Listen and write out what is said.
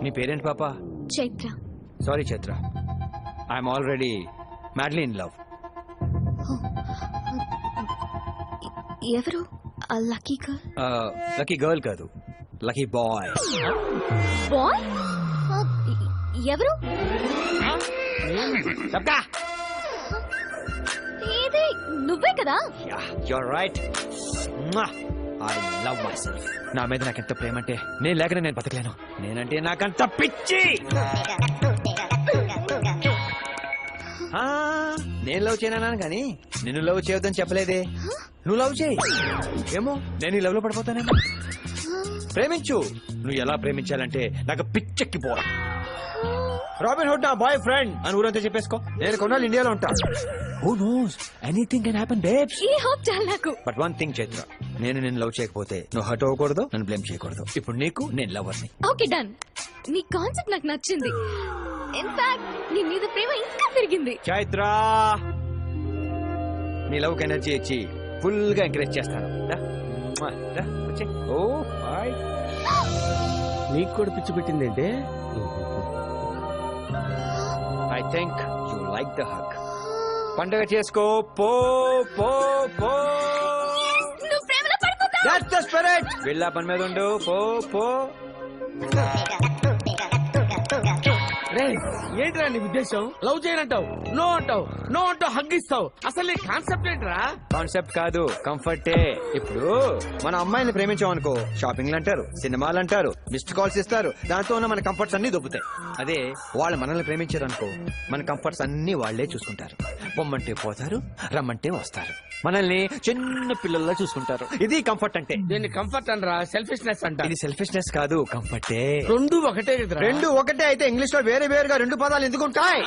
నీ పేరేంటి పాప? Chaitra. Sorry Chaitra, I'm already madly in love. ఎవరు ఆ లక్కీ గర్ల్? లక్కీ గర్ల్ కాదు, లక్కీ బాయ్. బాయ్? ఎవరు? ఏది నువ్వే కదా? You're right. I love myself. నా మీద నాకెంత ప్రేమ అంటే నేను లేకనే నేను బతకలేను. నేనంటే నాకంత పిచ్చి. నేను లవ్ చేయనన్నాను కానీ నిన్ను లవ్ చేయొద్దని చెప్పలేదే. నువ్వు లవ్ చేయి. ఏమో నేను ఈ లవ్ లో పడిపోతానేమో. ప్రేమించు. నువ్వు ఎలా ప్రేమించాలంటే నాకు పిచ్చెక్కిపోవాలి. రాబిన్ హుడ్ నా బాయ్ ఫ్రెండ్ అని ఊరంతా చెప్పేసుకో. నేను కొన్నాళ్ళు ఇండియాలో ఉంటా. Who knows? Anything can happen, babes. ఈ హోప్ చాలు నాకు. But one thing, చైత్ర, నేను లవ్ చేయకపోతే నువ్వు హర్ట్ అవ్వకూడదు, నన్ను బ్లేమ్ చేయకూడదు. ఇప్పుడు నీకు నేను లవర్ని. Okay done. నీ కాన్సెప్ట్ నాకు నచ్చింది. ఇన్ఫాక్ట్ నీ మీద ప్రేమ ఇంకా పెరిగింది. చైత్ర, నీ లవ్ కి ఎనర్జీ ఇచ్చి ఫుల్ గా ఎంకరేజ్ చేస్తాను. Oh hi. నీకు కూడా పిచ్చి పెట్టిందంటే I think you like the hug. పండగ చేసుకో. పో పో పో. నువ్వు ప్రేమలో పడిపోతావు. That's the spirit. వెళ్ళా పని మీద ఉండు. పో పో. ఏంట్రా నీ ఉద్దేశం? లవ్ చేయనంటావు, నో అంటావు, నో అంటావు, హగ్ ఇస్తావు. అసలు నీ కాన్సెప్ట్ ఏంట్రా? కాన్సెప్ట్ కాదు, కంఫర్టే. ఇప్పుడు మన అమ్మాయిని ప్రేమించామనుకో, షాపింగ్లు అంటారు, సినిమాలు అంటారు, మిస్డ్ కాల్స్ ఇస్తారు. దాంతో ఉన్న మన కంఫర్ట్స్ అన్ని దొబ్బుతాయి. అదే వాళ్ళు మనల్ని ప్రేమించారు అనుకో, మన కంఫర్ట్స్ అన్ని వాళ్లే చూసుకుంటారు. పొమ్మంటే పోతారు, రమ్మంటే వస్తారు. మనల్ని చిన్న పిల్లల్లా చూసుకుంటారు. ఇది కంఫర్ట్ అంటే. దీన్ని కంఫర్ట్ అనరా, సెల్ఫిష్నెస్ అంట. ఇది సెల్ఫిష్నెస్ కాదు, కంఫర్టే. రెండు ఒకటే కదరా. రెండు ఒకటే అయితే ఇంగ్లీష్ లో వేరే వేరుగా రెండు పదాలు ఎందుకుంటాయి?